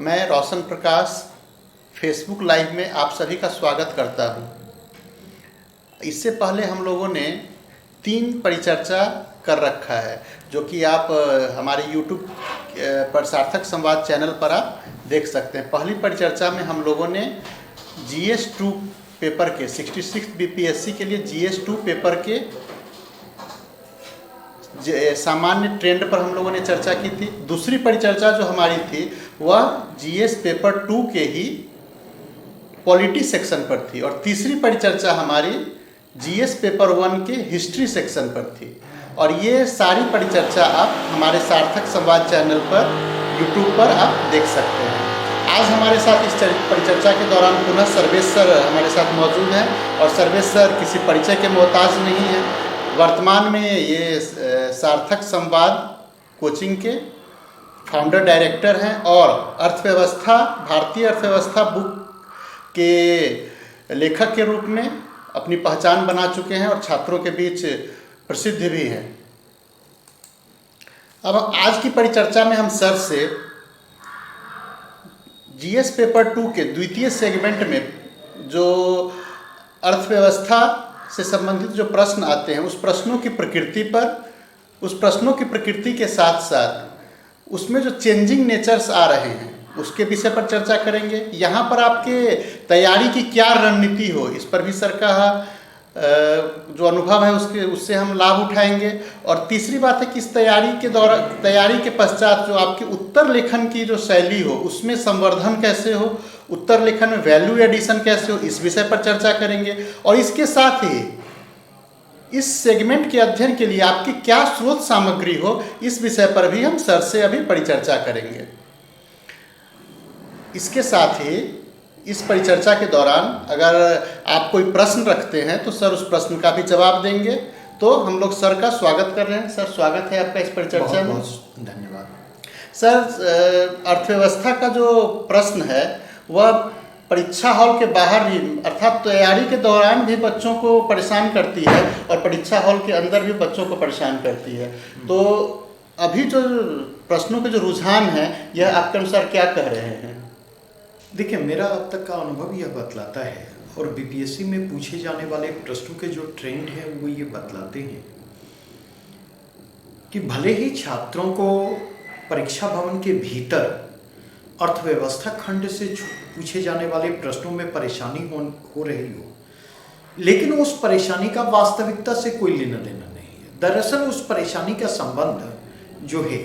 मैं रोशन प्रकाश Facebook live में आप सभी का स्वागत करता हूं। इससे पहले हम लोगों ने 3 परिचर्चा कर रखा है, जो कि आप हमारे YouTube पर सार्थक संवाद चैनल पर आप देख सकते हैं। पहली परिचर्चा में हम लोगों ने GS2 पेपर के 66 BPSC के लिए GS2 पेपर के सामान्य ट्रेंड पर हम लोगों ने चर्चा की थी। दूसरी परिचर्चा जो हमारी थी वह GS पेपर 2 के ही पॉलिटी सेक्शन पर थी, और तीसरी परिचर्चा हमारी GS पेपर 1 के हिस्ट्री सेक्शन पर थी। और ये सारी परिचर्चा आप हमारे सार्थक संवाद चैनल पर YouTube पर आप देख सकते हैं। आज हमारे साथ इस परिचर्चा के दौरान पुनः सर्वेश सर हमारे साथ मौजूद हैं, और सर्वेश सर किसी परिचय के मोहताज नहीं हैं। वर्तमान में ये सार्थक संवाद कोचिंग के फाउंडर डायरेक्टर हैं, और अर्थव्यवस्था, भारतीय अर्थव्यवस्था बुक के लेखक के रूप में अपनी पहचान बना चुके हैं, और छात्रों के बीच प्रसिद्ध भी हैं। अब आज की परिचर्चा में हम सर से GS पेपर 2 के द्वितीय सेगमेंट में जो अर्थव्यवस्था से संबंधित जो प्रश्न आते हैं, उस प्रश्नों की प्रकृति पर, उस प्रश्नों की प्रकृति के साथ साथ उसमें जो चेंजिंग नेचर्स आ रहे हैं उसके विषय पर चर्चा करेंगे। यहाँ पर आपके तैयारी की क्या रणनीति हो, इस पर भी सर का जो अनुभव है उससे हम लाभ उठाएंगे। और तीसरी बात है कि इस तैयारी के पश्चात जो आपकी उत्तर लेखन की जो शैली हो उसमें संवर्धन कैसे हो, उत्तर लेखन में वैल्यू एडिशन कैसे हो, इस विषय पर चर्चा करेंगे। और इसके साथ ही इस सेगमेंट के अध्ययन के लिए आपकी क्या स्रोत सामग्री हो, इस विषय पर भी हम सर से अभी परिचर्चा करेंगे। इसके साथ ही इस परिचर्चा के दौरान अगर आप कोई प्रश्न रखते हैं तो सर उस प्रश्न का भी जवाब देंगे। तो हम लोग सर का स्वागत कर रहे हैं। सर, स्वागत है आपका इस परिचर्चा में। बहुत धन्यवाद। सर, अर्थव्यवस्था का जो प्रश्न है वह परीक्षा हॉल के बाहर भी, अर्थात तैयारी के दौरान भी बच्चों को परेशान करती है, और परीक्षा हॉल के अंदर भी बच्चों को परेशान करती है। तो अभी जो प्रश्नों के जो रुझान है, यह आपके अनुसार क्या कह रहे हैं? देखिए, मेरा अब तक का अनुभव यह बतलाता है, और BPSC में पूछे जाने वाले प्रश्नों के जो ट्रेंड है वो ये बतलाते हैं कि भले ही छात्रों को परीक्षा भवन के भीतर अर्थव्यवस्था खंड से पूछे जाने वाले प्रश्नों में परेशानी हो रही हो, लेकिन उस परेशानी का वास्तविकता से कोई लेना देना नहीं है। दरअसल उस परेशानी का संबंध जो है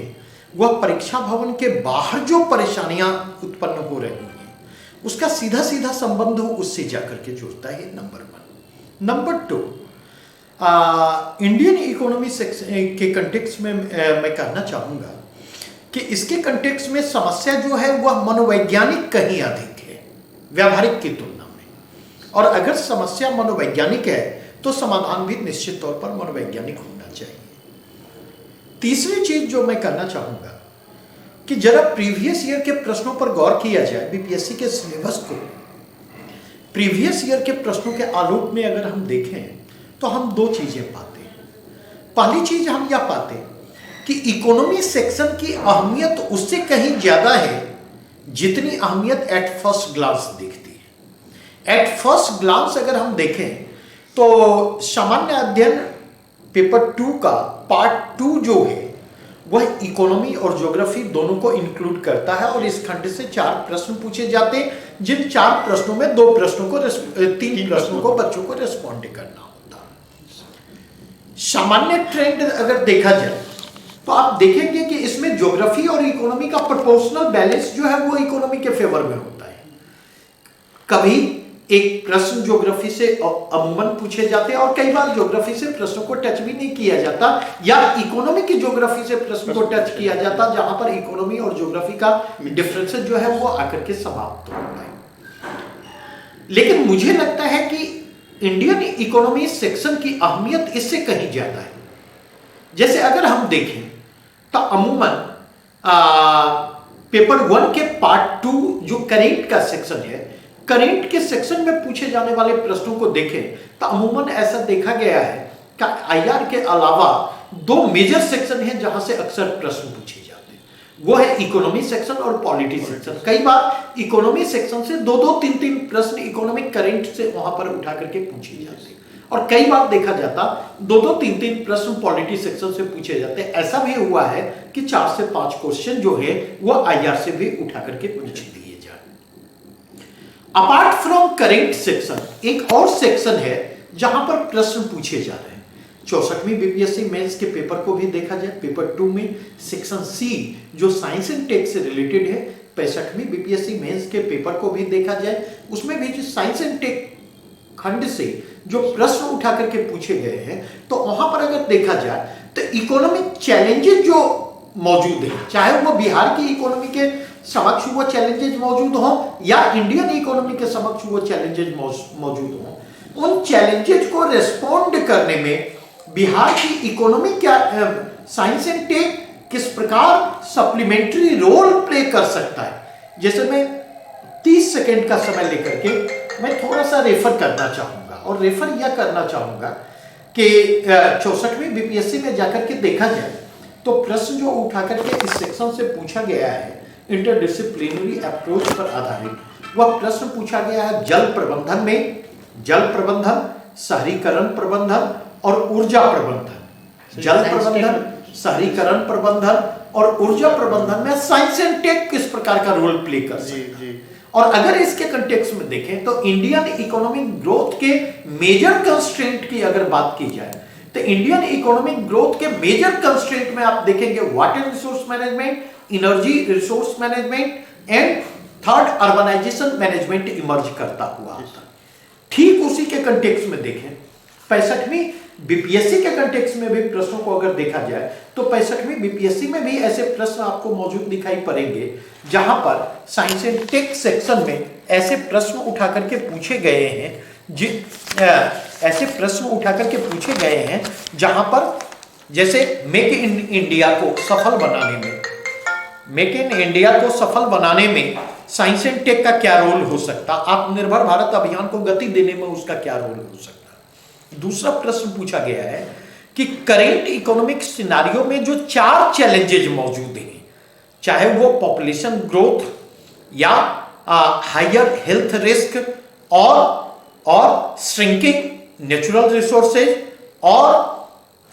वह परीक्षा भवन के बाहर जो परेशानियां उत्पन्न हो रही हैं उसका सीधा सीधा संबंध उससे जाकर के जुड़ता है। नंबर 1। नंबर 2, इंडियन इकोनॉमी के कंटेक्स्ट में मैं कहना चाहूँगा कि इसके कंटेक्स्ट में समस्या जो है वह मनोवैज्ञानिक कहीं अधिक है व्यावहारिक की तुलना में। और अगर समस्या मनोवैज्ञानिक है तो समाधान भी निश्चित तौर पर मनोवैज्ञानिक होना चाहिए। तीसरी चीज जो मैं कहना चाहूँगा कि जरा प्रीवियस ईयर के प्रश्नों पर गौर किया जाए। BPSC के सिलेबस को प्रीवियस ईयर के प्रश्नों के आलोक में अगर हम देखें तो हम 2 चीजें पाते हैं। पहली चीज हम यह पाते हैं कि इकोनॉमी सेक्शन की अहमियत उससे कहीं ज्यादा है जितनी अहमियत एट फर्स्ट ग्लांस दिखती है। एट फर्स्ट ग्लांस अगर हम देखें तो सामान्य अध्ययन पेपर 2 का पार्ट 2 जो है वह इकोनॉमी और ज्योग्राफी दोनों को इंक्लूड करता है, और इस खंड से 4 प्रश्न पूछे जाते हैं, जिन 4 प्रश्नों में 3 प्रश्नों को बच्चों को रिस्पॉन्ड करना होता है। सामान्य ट्रेंड अगर देखा जाए तो आप देखेंगे कि इसमें ज्योग्राफी और इकोनॉमी का प्रोपोर्शनल बैलेंस जो है वो इकोनॉमी के फेवर में होता है। कभी एक प्रश्न ज्योग्राफी से अमूमन पूछे जाते हैं, और कई बार ज्योग्राफी से प्रश्नों को टच भी नहीं किया जाता, या इकोनॉमी की ज्योग्राफी से प्रश्न को टच किया जाता, जहां पर इकोनॉमी और ज्योग्राफी का डिफरेंसेस जो है वो आकर के समाप्त होता है। लेकिन मुझे लगता है कि इंडियन इकोनॉमी सेक्शन की अहमियत इससे कहीं ज्यादा है। जैसे अगर हम देखें तो अमूमन पेपर 1 के पार्ट 2 जो करेंट का सेक्शन है, करेंट के सेक्शन में पूछे जाने वाले प्रश्नों को देखें तो अमूमन ऐसा देखा गया है कि IR के अलावा 2 मेजर सेक्शन हैं जहां से अक्सर प्रश्न पूछे जाते हैं। वो है इकोनॉमी सेक्शन और पॉलिटी सेक्शन। कई बार इकोनॉमी सेक्शन से दो दो तीन तीन प्रश्न इकोनॉमिक करंट से वहां पर उठा करके पूछे जाते हैं, और कई बार देखा जाता दो दो तीन तीन प्रश्न पॉलिटी सेक्शन से पूछे जाते हैं। ऐसा भी हुआ है कि 4 से 5 क्वेश्चन जो है वो आईआर से भी उठा करके पूछ दिए जाए। अपार्ट फ्रॉम करेंट सेक्शन एक और सेक्शन है जहां पर प्रश्न पूछे जा रहे हैं। 64वीं बीपीएससी मेंस के पेपर को भी देखा जाए, पेपर 2 में सेक्शन सी जो साइंस एंड टेक से रिलेटेड है, 65वीं बीपीएससी मेंस के पेपर को भी देखा जाए, उसमें भी जो साइंस एंड टेक खंड से जो प्रश्न उठा करके पूछे गए हैं, तो वहां पर अगर देखा जाए तो इकोनॉमिक चैलेंजेस जो मौजूद है, चाहे वो बिहार की इकोनॉमी के समक्ष वो चैलेंजेस मौजूद हो या इंडियन इकोनॉमी के समक्ष वो चैलेंजेस मौजूद हो, उन चैलेंजेस को रेस्पॉन्ड करने में बिहार की इकोनॉमी क्या, साइंस एंड टेक किस प्रकार सप्लीमेंट्री रोल प्ले कर सकता है। जैसे मैं 30 सेकेंड का समय लेकर के मैं थोड़ा सा रेफर करना चाहूंगा, और रेफर यह करना चाहूंगा कि 64वीं बीपीएससी में जाकर के देखा जाए तो प्रश्न जो उठा करके इस सेक्शन से पूछा गया है इंटरडिसिप्लिनरी अप्रोच पर आधारित, वह प्रश्न पूछा गया है जल प्रबंधन में, जल प्रबंधन, शहरीकरण प्रबंधन और ऊर्जा प्रबंधन। जल प्रबंधन, शहरीकरण प्रबंधन और ऊर्जा प्रबंधन में साइंस एंड टेक किस प्रकार का रोल प्ले कर सकता है। और अगर इसके कंटेक्स्ट में देखें तो इंडियन इकोनॉमिक ग्रोथ के मेजर कंस्ट्रेंट की अगर बात की जाए तो इंडियन इकोनॉमिक ग्रोथ के मेजर कंस्ट्रेंट में आप देखेंगे water resource management, energy resource management and third urbanisation management emerge करता हुआ। ठीक उसी के कंटेक्स्ट में देखें 65वीं बीपीएससी के कंटेक्स्ट में भी प्रश्नों को अगर देखा जाए तो 65वीं बीपीएससी में भी ऐसे प्रश्न आपको मौजूद दिखाई पड़ेंगे जहां पर साइंस एंड टेक सेक्शन में ऐसे प्रश्न उठा करके पूछे गए हैं, ऐसे प्रश्न उठा करके पूछे गए हैं जहां पर जैसे मेक इन इंडिया को सफल बनाने में, मेक इन इंडिया को सफल बनाने में साइंस एंड टेक का क्या रोल हो सकता, आत्मनिर्भर भारत अभियान को गति देने में उसका क्या रोल हो सकता। दूसरा प्रश्न पूछा गया है कि करेंट इकोनॉमिक सिनारियो में जो 4 चैलेंजेज मौजूद हैं, चाहे वो पॉपुलेशन ग्रोथ या हायर हेल्थ रिस्क और श्रिंकिंग नेचुरल रिसोर्सेज और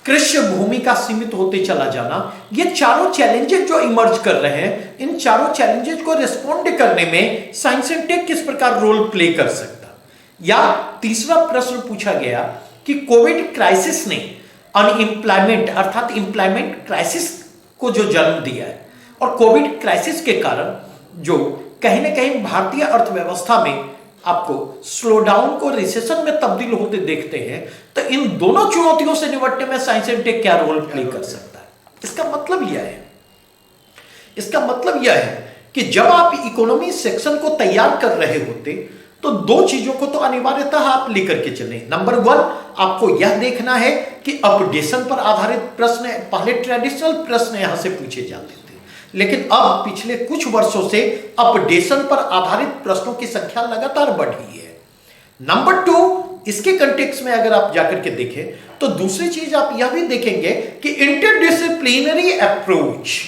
कृषि भूमि का सीमित होते चला जाना, ये चारों चैलेंजेस जो इमर्ज कर रहे हैं, इन चारों चैलेंजेस को रिस्पॉन्ड करने में साइंस एंड टेक किस प्रकार रोल प्ले कर सकता। या तीसरा प्रश्न पूछा गया कि कोविड क्राइसिस ने अनएम्प्लॉयमेंट अर्थात एम्प्लॉयमेंट क्राइसिस को जो जन्म दिया है, और कोविड क्राइसिस के कारण जो कहीं ना कहीं भारतीय अर्थव्यवस्था में आपको स्लो डाउन को रिसेशन में तब्दील होते देखते हैं, तो इन दोनों चुनौतियों से निपटने में साइंस एंड टेक क्या रोल प्ले कर सकता है। इसका मतलब यह है कि जब आप इकोनॉमी सेक्शन को तैयार कर रहे होते तो 2 चीजों को तो अनिवार्यतः आप लेकर के चलें। नंबर 1, आपको यह देखना है कि अपडेशन पर आधारित प्रश्न, पहले ट्रेडिशनल प्रश्न यहां से पूछे जाते थे, लेकिन अब पिछले कुछ वर्षों से अपडेशन पर आधारित प्रश्नों की संख्या लगातार बढ़ी है। नंबर 2, इसके कंटेक्स्ट में अगर आप जाकर के देखें तो दूसरी चीज आप यह भी देखेंगे कि इंटरडिसिप्लिनरी अप्रोच,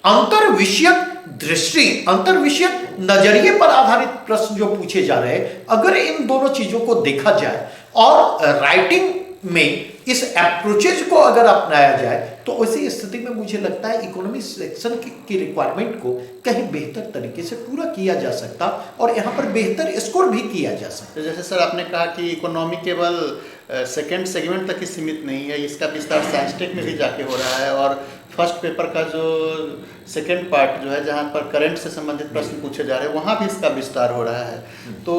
अंतर विषयक दृष्टि, अंतर विषयक नजरिए पर आधारित प्रश्न जो पूछे जा रहे हैं, अगर इन दोनों चीजों को देखा जाए और राइटिंग में इस अप्रोचेज को अगर अपनाया जाए तो ऐसी स्थिति में मुझे लगता है इकोनॉमी सेक्शन की रिक्वायरमेंट को कहीं बेहतर तरीके से पूरा किया जा सकता और यहाँ पर बेहतर स्कोर भी किया जा सकता। जैसे सर आपने कहा कि इकोनॉमी केवल सेकेंड सेगमेंट तक ही सीमित नहीं है, इसका विस्तार साइंस टेक में भी जाके हो रहा है, और फर्स्ट पेपर का जो सेकेंड पार्ट जो है जहाँ पर करंट से संबंधित प्रश्न पूछे जा रहे हैं वहाँ भी इसका विस्तार हो रहा है। तो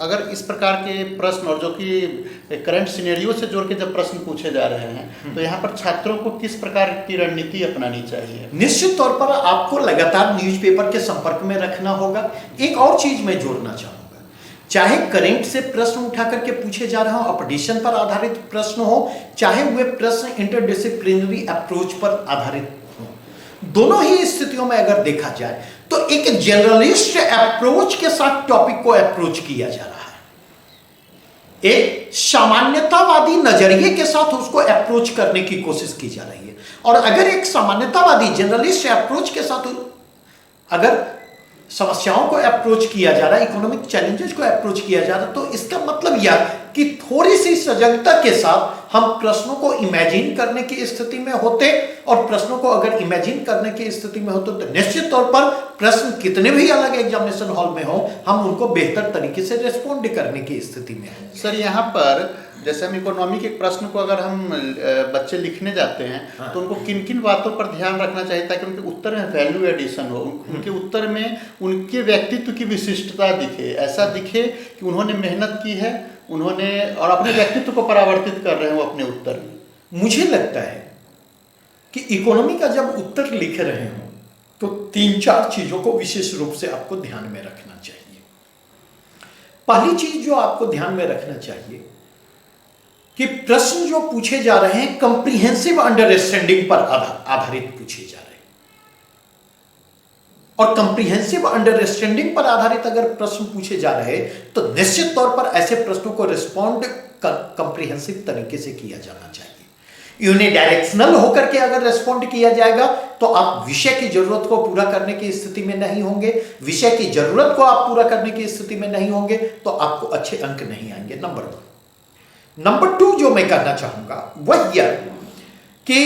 अगर इस प्रकार के प्रश्न और जो कि करंट सिनेरियो से जोड़ के जब प्रश्न पूछे जा रहे हैं तो यहाँ पर छात्रों को किस प्रकार की रणनीति अपनानी चाहिए? निश्चित तौर पर आपको लगातार न्यूज़पेपर के संपर्क में रखना होगा। एक और चीज मैं जोड़ना चाहूंगा, चाहे करंट से प्रश्न उठा करके पूछे जा रहे हो, अपडेशन पर आधारित प्रश्न हो, चाहे वे प्रश्न इंटरडिसिप्लिनरी अप्रोच पर आधारित हो, दोनों ही स्थितियों में अगर देखा जाए तो एक जनरलिस्ट अप्रोच के साथ टॉपिक को अप्रोच किया जा रहा है। एक सामान्यतावादी नजरिए के साथ उसको अप्रोच करने की कोशिश की जा रही है। और अगर एक सामान्यतावादी जनरलिस्ट अप्रोच के साथ अगर समस्याओं को अप्रोच किया जा रहा है, इकोनॉमिक चैलेंजेस को अप्रोच किया जा रहा है, तो इसका मतलब यह कि थोड़ी सी सजगता के साथ हम प्रश्नों को इमेजिन करने की स्थिति में होते, और प्रश्नों को अगर इमेजिन करने की स्थिति में होते तो निश्चित तौर पर प्रश्न कितने भी अलग एग्जामिनेशन हॉल में हो, हम उनको बेहतर तरीके से रिस्पॉन्ड करने की स्थिति में हैं। सर यहाँ पर जैसे हम इकोनॉमी के प्रश्न को अगर हम बच्चे लिखने जाते हैं तो उनको किन किन बातों पर ध्यान रखना चाहिए ताकि उनके उत्तर में वैल्यू एडिशन हो, उनके उत्तर में उनके व्यक्तित्व की विशिष्टता दिखे, ऐसा दिखे कि उन्होंने मेहनत की है, उन्होंने और अपने व्यक्तित्व को परावर्तित कर रहे हैं वो अपने उत्तर में। मुझे लगता है कि इकोनॉमी का जब उत्तर लिख रहे हो तो 3-4 चीजों को विशेष रूप से आपको ध्यान में रखना चाहिए। पहली चीज जो आपको ध्यान में रखना चाहिए कि प्रश्न जो पूछे जा रहे हैं कंप्रीहेंसिव अंडरस्टैंडिंग पर आधारित पूछे जा रहे हैं, और कंप्रीहेंसिव अंडरस्टैंडिंग पर आधारित अगर प्रश्न पूछे जा रहे हैं तो निश्चित तौर पर ऐसे प्रश्नों को रिस्पॉन्ड कंप्रीहेंसिव तरीके से किया जाना चाहिए। यूनिडायरेक्शनल होकर के अगर रिस्पॉन्ड किया जाएगा तो आप विषय की जरूरत को पूरा करने की स्थिति में नहीं होंगे, विषय की जरूरत को आप पूरा करने की स्थिति में नहीं होंगे तो आपको अच्छे अंक नहीं आएंगे। नंबर 2 जो मैं कहना चाहूंगा वह यह कि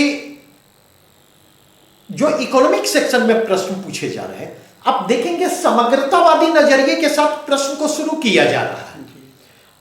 जो इकोनॉमिक सेक्शन में प्रश्न पूछे जा रहे हैं, आप देखेंगे समग्रतावादी नजरिए के साथ प्रश्न को शुरू किया जा रहा है,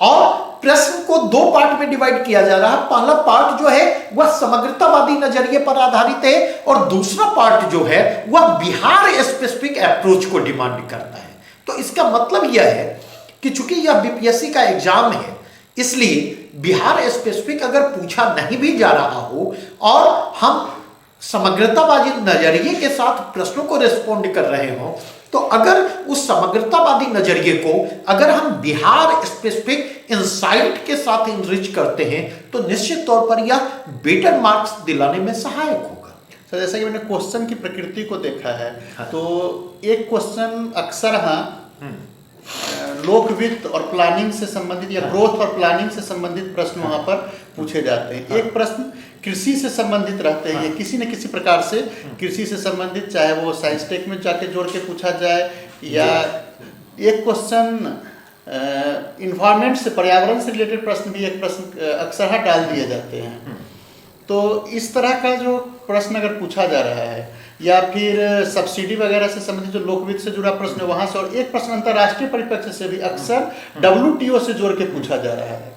और प्रश्न को 2 पार्ट में डिवाइड किया जा रहा है। पहला पार्ट जो है वह समग्रतावादी नजरिए पर आधारित है, और दूसरा पार्ट जो है वह बिहार स्पेसिफिक अप्रोच को डिमांड करता है। तो इसका मतलब यह है कि चूंकि यह बीपीएससी का एग्जाम है, इसलिए बिहार स्पेसिफिक अगर पूछा नहीं भी जा रहा हो और हम समग्रतावादी नजरिए के साथ प्रश्नों को रिस्पॉन्ड कर रहे हो, तो अगर उस समग्रतावादी नजरिए को अगर हम बिहार स्पेसिफिक इंसाइट के साथ इनरिच करते हैं तो निश्चित तौर पर यह बेटर मार्क्स दिलाने में सहायक होगा। सर जैसा कि मैंने क्वेश्चन की प्रकृति को देखा है, तो एक क्वेश्चन अक्सर लोक वित्त और प्लानिंग से संबंधित या ग्रोथ और प्लानिंग से संबंधित प्रश्न वहां पर पूछे जाते हैं। एक प्रश्न कृषि से संबंधित रहते हैं, किसी न किसी प्रकार से कृषि से संबंधित, चाहे वो साइंस टेक में जाके जोड़ के पूछा जाए, या एक क्वेश्चन इन्वायरमेंट से, पर्यावरण से रिलेटेड प्रश्न भी एक प्रश्न अक्सर डाल दिए जाते हैं। तो इस तरह का जो प्रश्न अगर पूछा जा रहा है, या फिर सब्सिडी वगैरह से संबंधित जो लोकवित्त से जुड़ा प्रश्न है वहां से, और एक प्रश्न अंतर्राष्ट्रीय परिप्रेक्ष्य से भी अक्सर WTO से जोड़ के पूछा जा रहा है,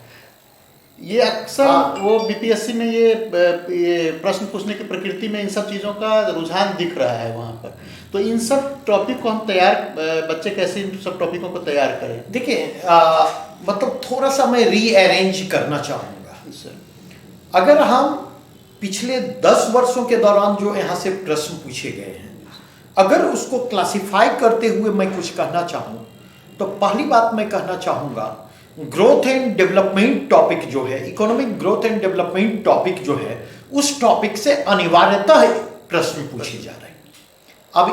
ये अक्सर वो बीपीएससी में ये प्रश्न पूछने की प्रकृति में इन सब चीज़ों का रुझान दिख रहा है वहाँ पर। तो इन सब टॉपिक को हम बच्चे कैसे इन सब टॉपिकों को तैयार करें? देखिए मतलब थोड़ा सा मैं रीअरेंज करना चाहूँगा। अगर हम पिछले 10 वर्षों के दौरान जो यहाँ से प्रश्न पूछे गए हैं, अगर उसको क्लासिफाई करते हुए मैं कुछ कहना चाहूँ तो पहली बात मैं कहना चाहूँगा, ग्रोथ एंड डेवलपमेंट टॉपिक जो है, economic growth and development topic जो है, उस टॉपिक से अनिवार्यतः प्रश्न पूछे जा रहे हैं। अब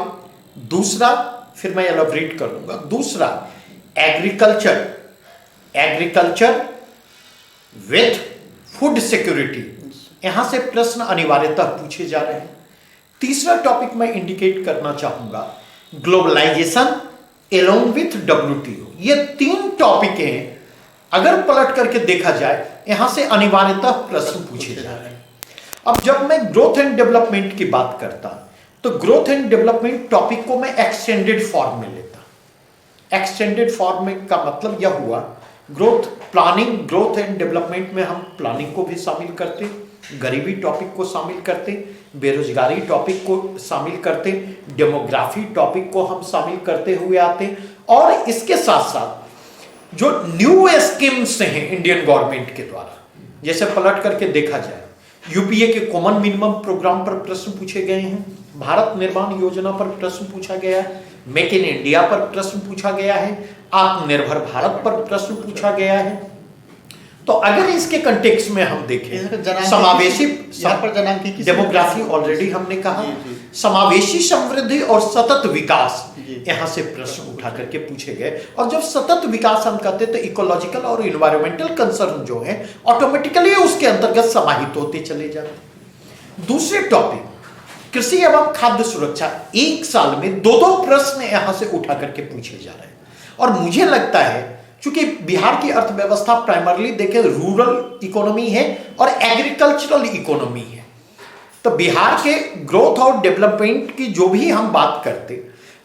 दूसरा फिर मैं एलाबोरेट कर दूंगा। दूसरा एग्रीकल्चर विथ फूड सिक्योरिटी, यहां से प्रश्न अनिवार्यतः पूछे जा रहे हैं। तीसरा टॉपिक मैं इंडिकेट करना चाहूंगा ग्लोबलाइजेशन एलोंग विथ WTO। ये 3 टॉपिक हैं, अगर पलट करके देखा जाए यहां से अनिवार्यतः प्रश्न पूछे जा रहे हैं। अब जब मैं ग्रोथ एंड डेवलपमेंट की बात करता तो ग्रोथ एंड डेवलपमेंट टॉपिक को मैं एक्सटेंडेड फॉर्म में लेता। एक्सटेंडेड फॉर्म में का मतलब यह हुआ, ग्रोथ एंड डेवलपमेंट में हम प्लानिंग को भी शामिल करते, गरीबी टॉपिक को शामिल करते, बेरोजगारी टॉपिक को शामिल करते, डेमोग्राफी टॉपिक को हम शामिल करते हुए आते, और इसके साथ साथ जो न्यू स्कीम्स हैं इंडियन गवर्नमेंट के द्वारा, जैसे पलट करके देखा जाए यूपीए के कॉमन मिनिमम प्रोग्राम पर प्रश्न पूछे गए हैं, भारत निर्माण योजना पर प्रश्न पूछा गया है, मेक इन इंडिया पर प्रश्न पूछा गया है, आत्मनिर्भर भारत पर प्रश्न पूछा गया है। तो अगर इसके कंटेक्स्ट में हम देखें जनांकी समावेशी, यहाँ पर जनांकी की डेमोग्राफी ऑलरेडी हमने कहा, जी। समावेशी समृद्धि और सतत विकास जी। यहां से प्रश्न उठा करके पूछे गए। और जब सतत विकास हम कहते हैं तो इकोलॉजिकल और इन्वायरमेंटल कंसर्न जो है ऑटोमेटिकली उसके अंतर्गत समाहित होते चले जाते। दूसरे टॉपिक कृषि एवं खाद्य सुरक्षा, एक साल में 2-2 प्रश्न यहां से उठा करके पूछे जा रहे हैं। और मुझे लगता है क्योंकि बिहार की अर्थव्यवस्था प्राइमरली देखें रूरल इकोनॉमी है और एग्रीकल्चरल इकोनॉमी है, तो बिहार के ग्रोथ और डेवलपमेंट की जो भी हम बात करते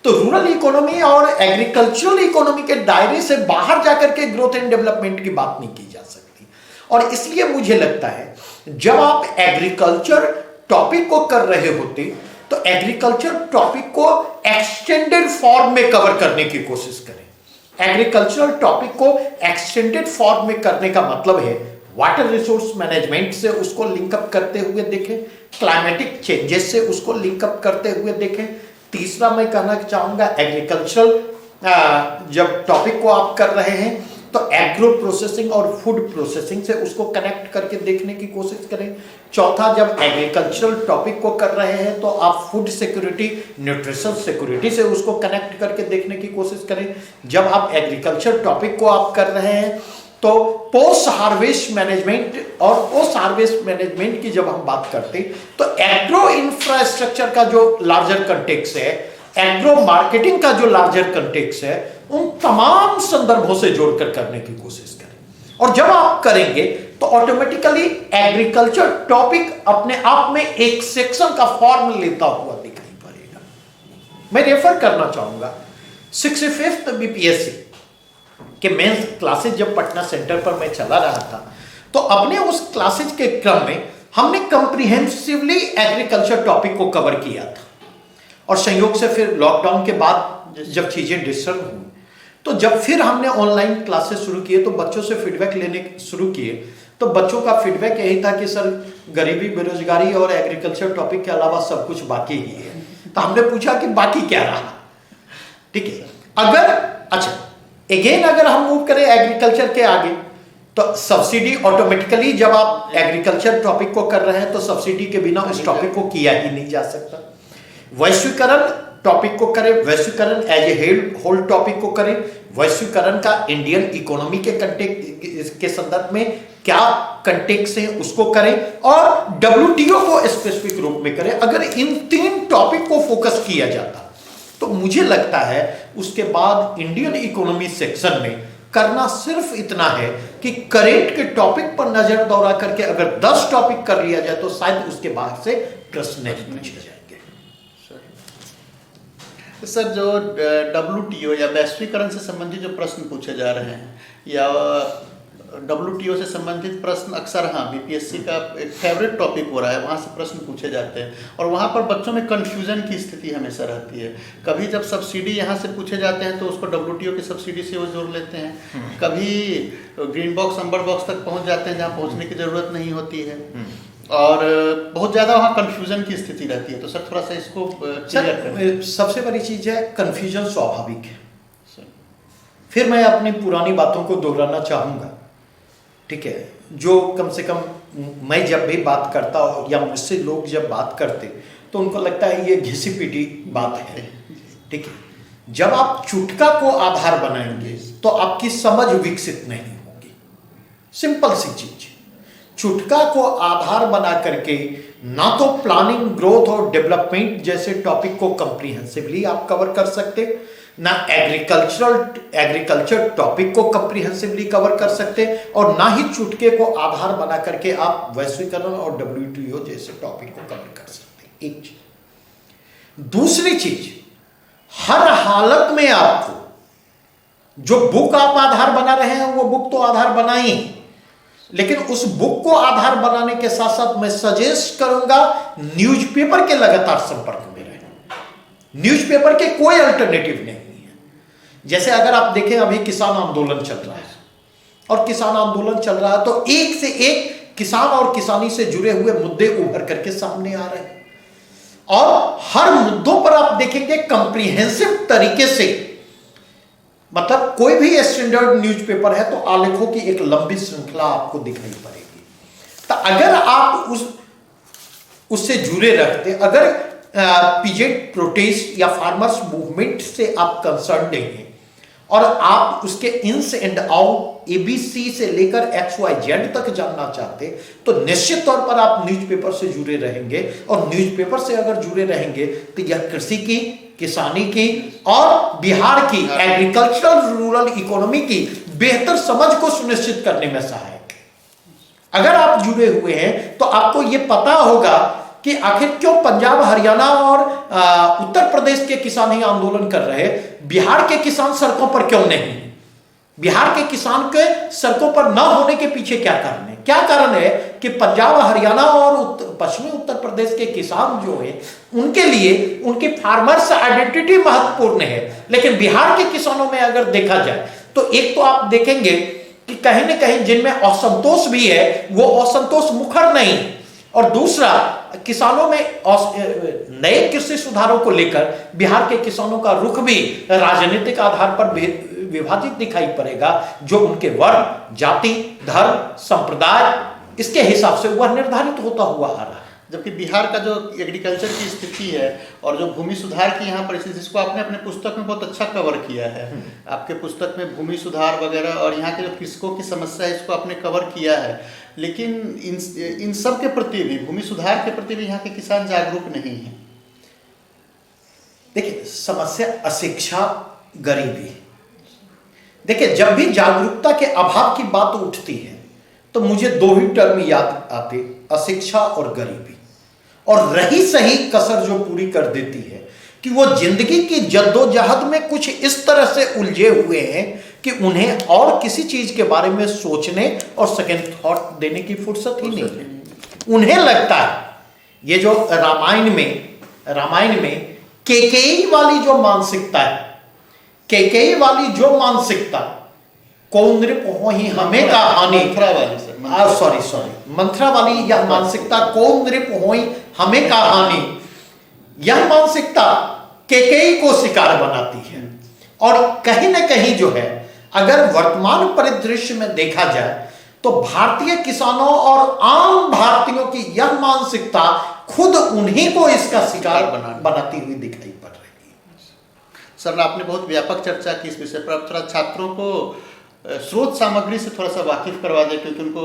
तो रूरल इकोनॉमी और एग्रीकल्चरल इकोनॉमी के दायरे से बाहर जाकर के ग्रोथ एंड डेवलपमेंट की बात नहीं की जा सकती। और इसलिए मुझे लगता है जब आप एग्रीकल्चर टॉपिक को कर रहे होते तो एग्रीकल्चर टॉपिक को एक्सटेंडेड फॉर्म में कवर करने की कोशिश करें। एग्रीकल्चरल टॉपिक को एक्सटेंडेड फॉर्म में करने का मतलब है वाटर रिसोर्स मैनेजमेंट से उसको लिंकअप करते हुए देखें, क्लाइमेटिक चेंजेस से उसको लिंकअप करते हुए देखें। तीसरा मैं कहना चाहूंगा एग्रीकल्चरल जब टॉपिक को आप कर रहे हैं तो एग्रो प्रोसेसिंग और फूड प्रोसेसिंग से उसको कनेक्ट करके देखने की कोशिश करें। चौथा, जब एग्रीकल्चरल टॉपिक को कर रहे हैं तो आप फूड सिक्योरिटी, न्यूट्रिशन सिक्योरिटी से उसको कनेक्ट करके देखने की कोशिश करें। जब आप एग्रीकल्चर टॉपिक को आप कर रहे हैं तो पोस्ट हार्वेस्ट मैनेजमेंट और पोस्ट हार्वेस्ट मैनेजमेंट की जब हम बात करते हैं तो एग्रो इंफ्रास्ट्रक्चर का जो लार्जर कंटेक्स्ट है, एग्रो मार्केटिंग का जो लार्जर कंटेक्स्ट है, उन तमाम संदर्भों से जोड़कर करने की कोशिश करें। और जब आप करेंगे तो ऑटोमेटिकली एग्रीकल्चर टॉपिक अपने आप में एक सेक्शन का फॉर्म लेता हुआ दिखाई पड़ेगा। मैं रेफर करना चाहूंगा 65th बीपीएससी के मेंस क्लासेज जब पटना सेंटर पर मैं चला रहा था तो अपने उस क्लासेज के क्रम में हमने कंप्रिहेंसिवली एग्रीकल्चर टॉपिक को कवर किया था। और संयोग से फिर लॉकडाउन के बाद जब चीजें डिस्टर्ब हुई तो जब फिर हमने ऑनलाइन क्लासेस शुरू किए तो बच्चों से फीडबैक लेने शुरू किए तो बच्चों का फीडबैक यही था कि सर गरीबी, बेरोजगारी और एग्रीकल्चर टॉपिक के अलावा सब कुछ बाकी ही है। तो हमने पूछा कि बाकी क्या रहा। ठीक है, अगर हम मूव करें एग्रीकल्चर के आगे तो सब्सिडी ऑटोमेटिकली जब आप एग्रीकल्चर टॉपिक को कर रहे हैं तो सब्सिडी के बिना उस टॉपिक को किया ही नहीं जा सकता। वैश्वीकरण टॉपिक को करें, वैश्वीकरण एज ए होल टॉपिक को करें, वैश्वीकरण का इंडियन इकोनॉमी के कंटेक्स्ट के संदर्भ में क्या कंटेक्स्ट है उसको करें और डब्ल्यूटीओ को स्पेसिफिक रूप में करें। अगर इन 3 टॉपिक को फोकस किया जाता तो मुझे लगता है उसके बाद इंडियन इकोनॉमी सेक्शन में करना सिर्फ इतना है कि करेंट के टॉपिक पर नजर दौड़ा करके अगर 10 टॉपिक कर लिया जाए तो शायद उसके बाहर से प्रश्न नहीं पूछे जाएंगे। सर, जो डब्ल्यूटीओ या वैश्वीकरण से संबंधित जो प्रश्न पूछे जा रहे हैं या डब्ल्यूटीओ से संबंधित प्रश्न अक्सर बीपीएससी का एक फेवरेट टॉपिक हो रहा है, वहाँ से प्रश्न पूछे जाते हैं और वहाँ पर बच्चों में कन्फ्यूजन की स्थिति हमेशा रहती है। कभी जब सब्सिडी यहाँ से पूछे जाते हैं तो उसको डब्ल्यूटीओ की सब्सिडी से वो जोड़ लेते हैं, कभी ग्रीन बॉक्स अम्बर बॉक्स तक पहुँच जाते हैं जहाँ पहुँचने की ज़रूरत नहीं होती है और बहुत ज़्यादा वहाँ कन्फ्यूजन की स्थिति रहती है। तो सर थोड़ा सा इसको क्लियर करें। सबसे बड़ी चीज़ है कन्फ्यूजन स्वाभाविक है। फिर मैं अपनी पुरानी बातों को दोहराना चाहूँगा। ठीक है, जो कम से कम मैं जब भी बात करता हूँ या मुझसे लोग जब बात करते तो उनको लगता है ये घिसी पिटी बात है। ठीक है, जब आप चुटका को आधार बनाएंगे तो आपकी समझ विकसित नहीं होगी। सिंपल सी चीज, चुटका को आधार बना करके ना तो प्लानिंग, ग्रोथ और डेवलपमेंट जैसे टॉपिक को कंप्रीहेंसिवली आप कवर कर सकते, ना एग्रीकल्चर टॉपिक को कंप्रीहेंसिवली कवर कर सकते और ना ही चुटके को आधार बना करके आप वैश्वीकरण और डब्ल्यूटीओ जैसे टॉपिक को कवर कर सकते। एक चीज। दूसरी चीज, हर हालत में आपको जो बुक आप आधार बना रहे हैं वो बुक तो आधार बनाई, लेकिन उस बुक को आधार बनाने के साथ साथ मैं सजेस्ट करूंगा न्यूज़पेपर के लगातार संपर्क में रहें। न्यूज़पेपर के कोई अल्टरनेटिव नहीं है। जैसे अगर आप देखें अभी किसान आंदोलन चल रहा है और किसान आंदोलन चल रहा है तो एक से एक किसान और किसानी से जुड़े हुए मुद्दे उभर करके सामने आ रहे हैं और हर मुद्दों पर आप देखेंगे कंप्रीहेंसिव तरीके से मतलब कोई भी स्टैंडर्ड न्यूज़पेपर है तो आलेखों की एक लंबी श्रृंखला आपको दिखाई पड़ेगी। तो अगर आप उससे जुड़े रखते, अगर पीजेड प्रोटेस्ट या फार्मर्स मूवमेंट से आप कंसर्न नहीं है और आप उसके इन्स एंड आउट एबीसी से लेकर XYZ तक जानना चाहते, तो निश्चित तौर पर आप न्यूज़पेपर से जुड़े रहेंगे। और न्यूज़पेपर से अगर जुड़े रहेंगे तो यह कृषि की, किसानी की और बिहार की एग्रीकल्चरल रूरल इकोनॉमी की बेहतर समझ को सुनिश्चित करने में सहायक है। अगर आप जुड़े हुए हैं तो आपको यह पता होगा कि आखिर क्यों पंजाब, हरियाणा और उत्तर प्रदेश के किसान ही आंदोलन कर रहे हैं, बिहार के किसान सड़कों पर क्यों नहीं? बिहार के किसान के सड़कों पर न होने के पीछे क्या कारण है? क्या कारण है कि पंजाब, हरियाणा और पश्चिमी उत्तर प्रदेश के किसान जो है उनके लिए उनकी फार्मर्स आइडेंटिटी महत्वपूर्ण है, लेकिन बिहार के किसानों में अगर देखा जाए तो एक तो आप देखेंगे कि कहीं ना कहीं जिनमें असंतोष भी है वो असंतोष मुखर नहीं, और दूसरा किसानों में नए कृषि सुधारों को लेकर बिहार के किसानों का रुख भी राजनीतिक आधार पर विभाजित दिखाई पड़ेगा, जो उनके वर्ण, जाति, धर्म, संप्रदाय इसके हिसाब से वह निर्धारित होता हुआ आ रहा है। जबकि बिहार का जो एग्रीकल्चर की स्थिति है और जो भूमि सुधार की यहाँ परिस्थिति, जिसको आपने अपने पुस्तक में बहुत अच्छा कवर किया है, आपके पुस्तक में भूमि सुधार वगैरह और यहाँ के जो कृषकों की समस्या है इसको आपने कवर किया है, लेकिन इन सब के प्रति भी, भूमि सुधार के प्रति भी यहाँ के किसान जागरूक नहीं है। देखिए, समस्या अशिक्षा, गरीबी। देखिए, जब भी जागरूकता के अभाव की बात उठती है तो मुझे दो ही टर्म याद आते, अशिक्षा और गरीबी। और रही सही कसर जो पूरी कर देती है कि वो जिंदगी की जद्दोजहद में कुछ इस तरह से उलझे हुए हैं कि उन्हें और किसी चीज के बारे में सोचने और सेकंड थॉट देने की फुर्सत ही नहीं है। उन्हें लगता है ये जो रामायण में कैकेयी वाली जो मानसिकता है, कैकेयी वाली जो मानसिकता, कौन नृप होहि हमें का हानि, मंथरा वाली यह मानसिकता, कौन नृप होहि हमें का हानि, यह मानसिकता कैकेयी को शिकार बनाती है। और कहीं ना कहीं जो है, अगर वर्तमान परिदृश्य में देखा जाए तो भारतीय किसानों और आम भारतीयों की यह मानसिकता खुद उन्हीं को इसका शिकार बनाती हुई दिखाई पड़ रही है। सर, आपने बहुत व्यापक चर्चा की इस विषय पर। अब थोड़ा छात्रों को स्रोत सामग्री से थोड़ा सा वाकिफ करवा दें, क्योंकि उनको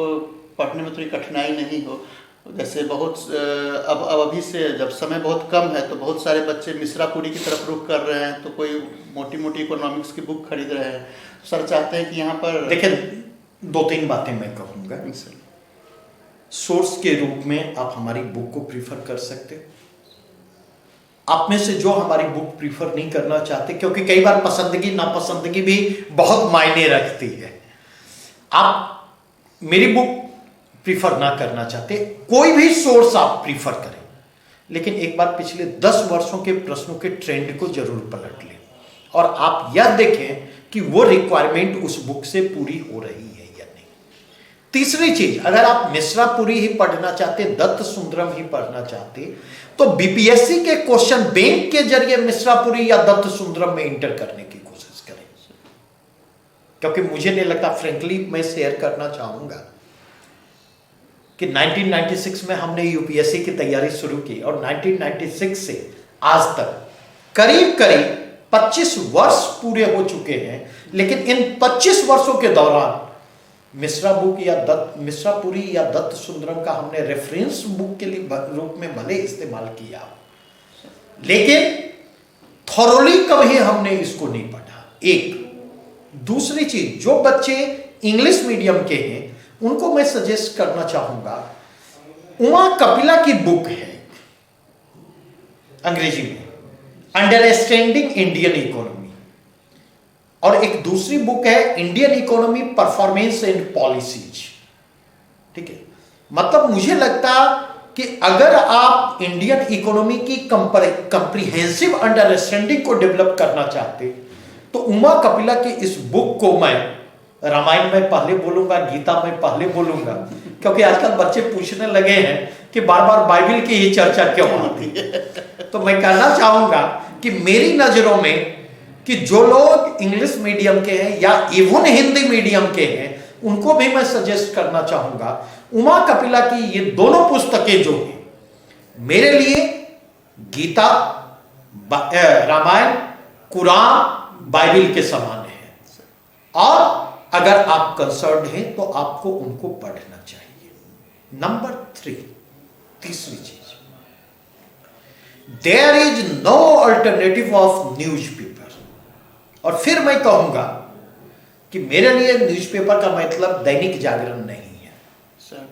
पढ़ने में थोड़ी कठिनाई नहीं हो। जैसे बहुत अब अभी से जब समय बहुत कम है तो बहुत सारे बच्चे मिश्रापुरी की तरफ रुख कर रहे हैं, तो कोई मोटी मोटी इकोनॉमिक्स की बुक खरीद रहे हैं। सर चाहते हैं कि यहाँ पर देखिए, दो तीन बातें मैं कहूँगा। सोर्स के रूप में आप हमारी बुक को प्रीफर कर सकते। आप में से जो हमारी बुक प्रीफर नहीं करना चाहते, क्योंकि कई बार पसंदगी नापसंदगी भी बहुत मायने रखती है, आप मेरी बुक प्रीफर ना करना चाहते, कोई भी सोर्स आप प्रीफर करें, लेकिन एक बार पिछले 10 वर्षों के प्रश्नों के ट्रेंड को जरूर पलट लें और आप यह देखें कि वो रिक्वायरमेंट उस बुक से पूरी हो रही है या नहीं। तीसरी चीज, अगर आप मिश्रापुरी ही पढ़ना चाहते, दत्त सुंदरम ही पढ़ना चाहते, तो बीपीएससी के क्वेश्चन बैंक के जरिए मिश्रापुरी या दत्त सुंदरम में इंटर करने की कोशिश करें। क्योंकि मुझे नहीं लगता, फ्रेंकली मैं शेयर करना चाहूंगा कि 1996 में हमने यूपीएससी की तैयारी शुरू की और 1996 से आज तक करीब करीब 25 वर्ष पूरे हो चुके हैं, लेकिन इन 25 वर्षों के दौरान मिश्रापुरी या दत्त सुंदरम का हमने रेफरेंस बुक के लिए रूप में भले इस्तेमाल किया, लेकिन थॉरोली कभी हमने इसको नहीं पढ़ा। एक दूसरी चीज, जो बच्चे इंग्लिश मीडियम के हैं उनको मैं सजेस्ट करना चाहूंगा, उमा कपिला की बुक है अंग्रेजी में, अंडरस्टैंडिंग इंडियन इकोनॉमी, और एक दूसरी बुक है Indian economy performance and policies. ठीक है, मतलब मुझे लगता कि अगर आप इंडियन इकोनॉमी की कंप्रिहेंसिव अंडरस्टैंडिंग को डेवलप करना चाहते तो उमा कपिला की इस बुक को मैं रामायण में पहले बोलूंगा, गीता में पहले बोलूंगा, क्योंकि आजकल बच्चे पूछने लगे हैं कि बार बार बाइबल की ही चर्चा क्यों आती है। तो मैं कहना चाहूंगा कि मेरी नजरों में कि जो लोग इंग्लिश मीडियम के हैं या इवन हिंदी मीडियम के हैं, उनको भी मैं सजेस्ट करना चाहूंगा उमा कपिला की ये दोनों पुस्तकें जो हैं मेरे लिए गीता, रामायण, कुरान, बाइबल के समान है। और अगर आप कंसर्न हैं तो आपको उनको पढ़ना चाहिए। नंबर 3, तीसरी चीज, there is no alternative of newspaper. और फिर मैं कहूंगा कि मेरे लिए न्यूज़पेपर का मतलब दैनिक जागरण नहीं है।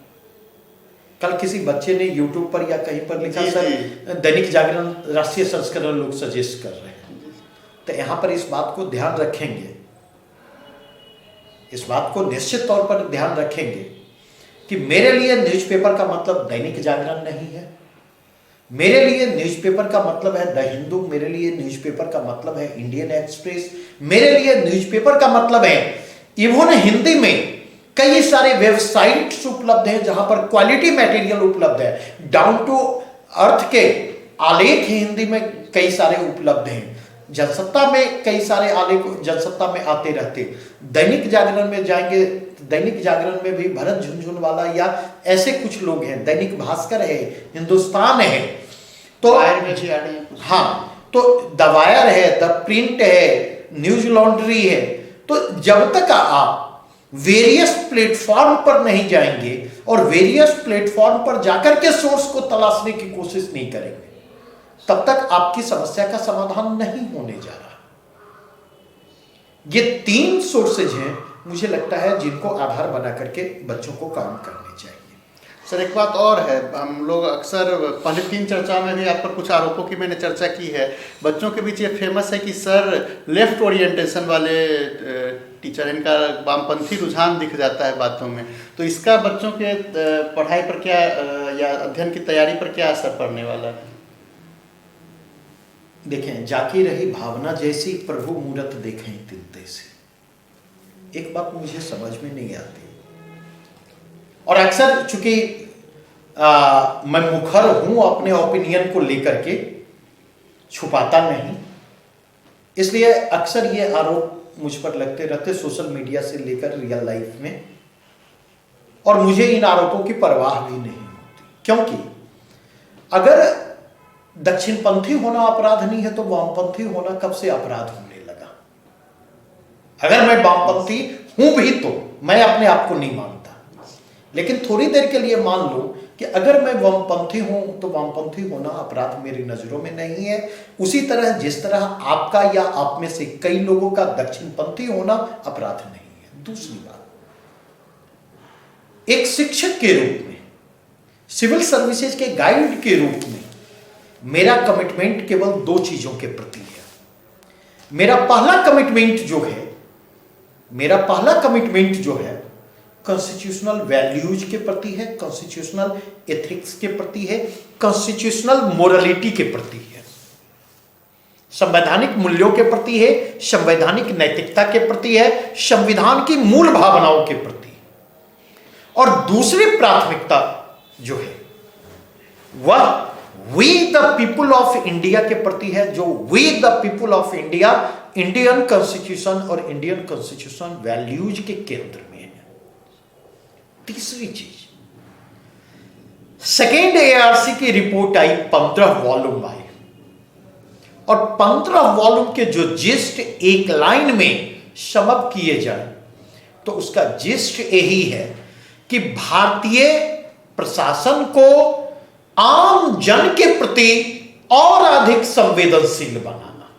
कल किसी बच्चे ने यूट्यूब पर या कहीं पर लिखा, सर दैनिक जागरण राष्ट्रीय संस्करण लोग सजेस्ट कर रहे हैं। तो यहां पर इस बात को ध्यान रखेंगे, इस बात को निश्चित तौर पर ध्यान रखेंगे कि मेरे लिए न्यूज़पेपर का मतलब दैनिक जागरण नहीं है। मेरे लिए न्यूज़पेपर का मतलब है द हिंदू, मेरे लिए न्यूज़पेपर का मतलब है इंडियन एक्सप्रेस, मेरे लिए न्यूज़पेपर का मतलब है इवन हिंदी में कई सारे वेबसाइट्स उपलब्ध हैं जहां पर क्वालिटी मटेरियल उपलब्ध है। डाउन टू अर्थ के आलेख हिंदी में कई सारे उपलब्ध हैं। जनसत्ता में कई सारे आलेख जनसत्ता में आते रहते। दैनिक जागरण में जाएंगे, दैनिक जागरण में भी भरत झुनझुनवाला या ऐसे कुछ लोग हैं, दैनिक भास्कर है, हिंदुस्तान है, तो हाँ, तो द वायर है, द प्रिंट है, न्यूज लॉन्ड्री है। तो जब तक आप वेरियस प्लेटफॉर्म पर नहीं जाएंगे और वेरियस प्लेटफॉर्म पर जाकर के सोर्स को तलाशने की कोशिश नहीं करेंगे, तब तक आपकी समस्या का समाधान नहीं होने जा रहा। ये 3 सोर्सेज हैं मुझे लगता है जिनको आधार बना करके बच्चों को काम करने चाहिए। सर एक बात और है, हम लोग अक्सर पहले 3 चर्चा में भी आप पर कुछ आरोपों की मैंने चर्चा की है। बच्चों के बीच ये फेमस है कि सर लेफ्ट ओरिएंटेशन वाले टीचर, इनका वामपंथी रुझान दिख जाता है बातों में। तो इसका बच्चों के पढ़ाई पर क्या या अध्ययन की तैयारी पर क्या असर पड़ने वाला है? देखें, जाकी रही भावना जैसी प्रभु मूरत देखें तिलते से। एक बात मुझे समझ में नहीं आती, और अक्सर चूंकि मैं मुखर हूं अपने ओपिनियन को लेकर के, छुपाता नहीं, इसलिए अक्सर ये आरोप मुझ पर लगते रहते सोशल मीडिया से लेकर रियल लाइफ में, और मुझे इन आरोपों की परवाह भी नहीं होती। क्योंकि अगर दक्षिणपंथी होना अपराध नहीं है तो वामपंथी होना कब से अपराध होने लगा? अगर मैं वामपंथी हूं भी तो मैं अपने आप को नहीं मानता, लेकिन थोड़ी देर के लिए मान लो कि अगर मैं वामपंथी हूं तो वामपंथी होना अपराध मेरी नजरों में नहीं है। उसी तरह जिस तरह आपका या आप में से कई लोगों का दक्षिणपंथी होना अपराध नहीं है। दूसरी बात, एक शिक्षक के रूप में, सिविल सर्विसेज के गाइड के रूप में मेरा कमिटमेंट केवल 2 चीजों के प्रति है। मेरा पहला कमिटमेंट जो है कॉन्स्टिट्यूशनल वैल्यूज के प्रति है, कॉन्स्टिट्यूशनल एथिक्स के प्रति है, कॉन्स्टिट्यूशनल मोरालिटी के प्रति है, संवैधानिक मूल्यों के प्रति है, संवैधानिक नैतिकता के प्रति है, संविधान की मूल भावनाओं के प्रति। और दूसरी प्राथमिकता जो है वह we the people of India के प्रति है, जो we the people of India Indian constitution और इंडियन कॉन्स्टिट्यूशन वैल्यूज के केंद्र में है। तीसरी चीज, सेकेंड एआरसी की रिपोर्ट आई, 15 वॉल्यूम आई, और 15 वॉल्यूम के जो जिस्ट एक लाइन में समअप किए जाए तो उसका जिस्ट यही है कि भारतीय प्रशासन को आम जन के प्रति और अधिक संवेदनशील बनाना,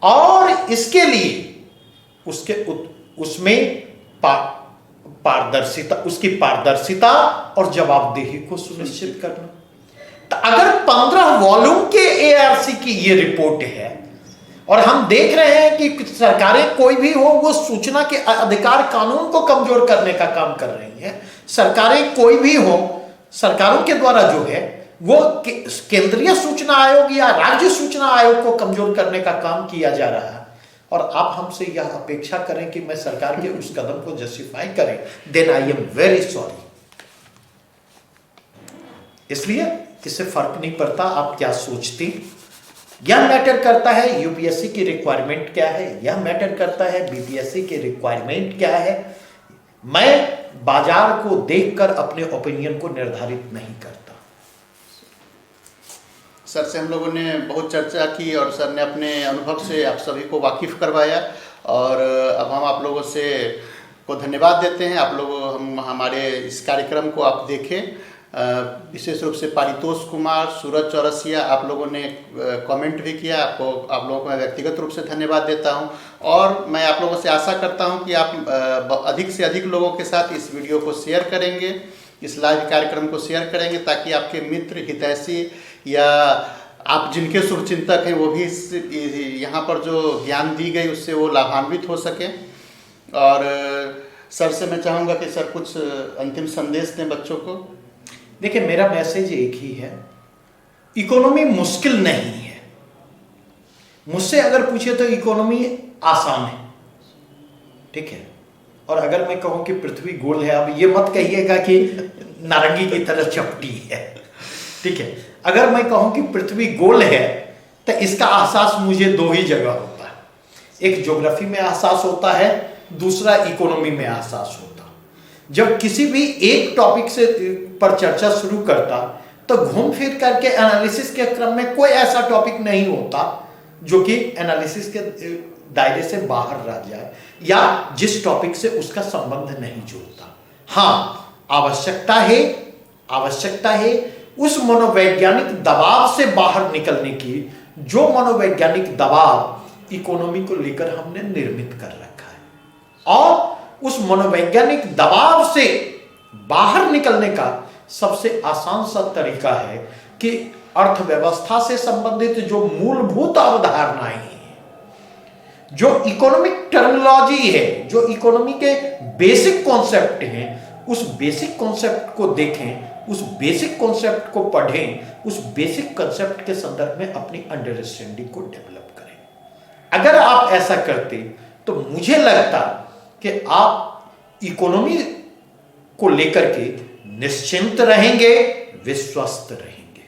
और इसके लिए उसमें पारदर्शिता, उसकी पारदर्शिता और जवाबदेही को सुनिश्चित करना। तो अगर 15 वॉल्यूम के एआरसी की ये रिपोर्ट है, और हम देख रहे हैं कि सरकारें कोई भी हो वो सूचना के अधिकार कानून को कमजोर करने का काम कर रही हैं, सरकारें कोई भी हो, सरकारों के द्वारा जो है वो केंद्रीय सूचना आयोग या राज्य सूचना आयोग को कमजोर करने का काम किया जा रहा है, और आप हमसे यह अपेक्षा करें कि मैं सरकार के उस कदम को जस्टिफाई करें, then I am very sorry. इसलिए इससे फर्क नहीं पड़ता आप क्या सोचती यह मैटर करता है यूपीएससी की रिक्वायरमेंट क्या है, यह मैटर करता है बीपीएससी की रिक्वायरमेंट क्या है। मैं बाजार को देखकर अपने ओपिनियन को निर्धारित नहीं करता। सर से हम लोगों ने बहुत चर्चा की और सर ने अपने अनुभव से आप सभी को वाकिफ़ करवाया, और अब हम आप लोगों से को धन्यवाद देते हैं। आप लोग हमारे इस कार्यक्रम को आप देखें। विशेष रूप से पारितोष कुमार, सूरज चौरसिया, आप लोगों ने कमेंट भी किया, आप लोगों को मैं व्यक्तिगत रूप से धन्यवाद देता हूं। और मैं आप लोगों से आशा करता हूं कि आप अधिक से अधिक लोगों के साथ इस वीडियो को शेयर करेंगे, इस लाइव कार्यक्रम को शेयर करेंगे, ताकि आपके मित्र, हितैषी या आप जिनके शुभचिंतक हैं वो भी यहाँ पर जो ज्ञान दी गई उससे वो लाभान्वित हो सकें। और सर से मैं चाहूँगा कि सर कुछ अंतिम संदेश दें बच्चों को। देखिए, मेरा मैसेज एक ही है, इकोनॉमी मुश्किल नहीं है। मुझसे अगर पूछे तो इकोनॉमी आसान है, ठीक है। और अगर मैं कहूं कि पृथ्वी गोल है, अब ये मत कहिएगा कि नारंगी की तरह चपटी है, ठीक है। अगर मैं कहूं कि पृथ्वी गोल है तो इसका एहसास मुझे दो ही जगह होता है, एक ज्योग्राफी में एहसास होता है, दूसरा इकोनॉमी में एहसास होता। जब किसी भी एक टॉपिक से पर चर्चा शुरू करता तो घूम फिर करके एनालिसिस के क्रम में कोई ऐसा टॉपिक नहीं होता जो कि एनालिसिस के दायरे से बाहर रह जाए या जिस टॉपिक से उसका संबंध नहीं जुड़ता। हाँ, आवश्यकता है उस मनोवैज्ञानिक दबाव से बाहर निकलने की, जो मनोवैज्ञानिक दबाव इकोनॉमी को लेकर हमने निर्मित कर रखा है। और उस मनोवैज्ञानिक दबाव से बाहर निकलने का सबसे आसान सा तरीका है कि अर्थव्यवस्था से संबंधित जो मूलभूत अवधारणाएं हैं, जो इकोनॉमिक टर्मिनोलॉजी है, जो इकोनॉमी के बेसिक कॉन्सेप्ट हैं, उस बेसिक कॉन्सेप्ट को देखें, उस बेसिक कॉन्सेप्ट को पढ़ें, उस बेसिक कॉन्सेप्ट के संदर्भ में अपनी अंडरस्टैंडिंग को डेवलप करें। अगर आप ऐसा करते तो मुझे लगता कि आप इकोनॉमी को लेकर के निश्चिंत रहेंगे, विश्वस्त रहेंगे।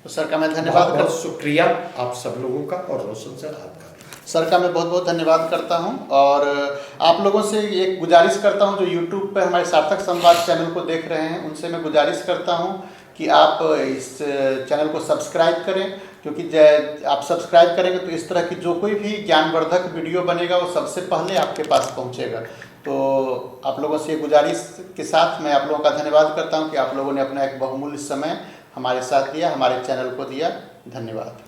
तो सर का मैं धन्यवाद बहुत शुक्रिया आप सब लोगों का, और रोशन सर आपका। सर का मैं बहुत बहुत धन्यवाद करता हूं। और आप लोगों से एक गुजारिश करता हूं जो यूट्यूब पे हमारे सार्थक संवाद चैनल को देख रहे हैं, उनसे मैं गुजारिश करता हूं कि आप इस चैनल को सब्सक्राइब करें, क्योंकि आप सब्सक्राइब करेंगे तो इस तरह की जो कोई भी ज्ञानवर्धक वीडियो बनेगा वो सबसे पहले आपके पास पहुंचेगा। तो आप लोगों से गुजारिश के साथ मैं आप लोगों का धन्यवाद करता हूं कि आप लोगों ने अपना एक बहुमूल्य समय हमारे साथ दिया, हमारे चैनल को दिया। धन्यवाद।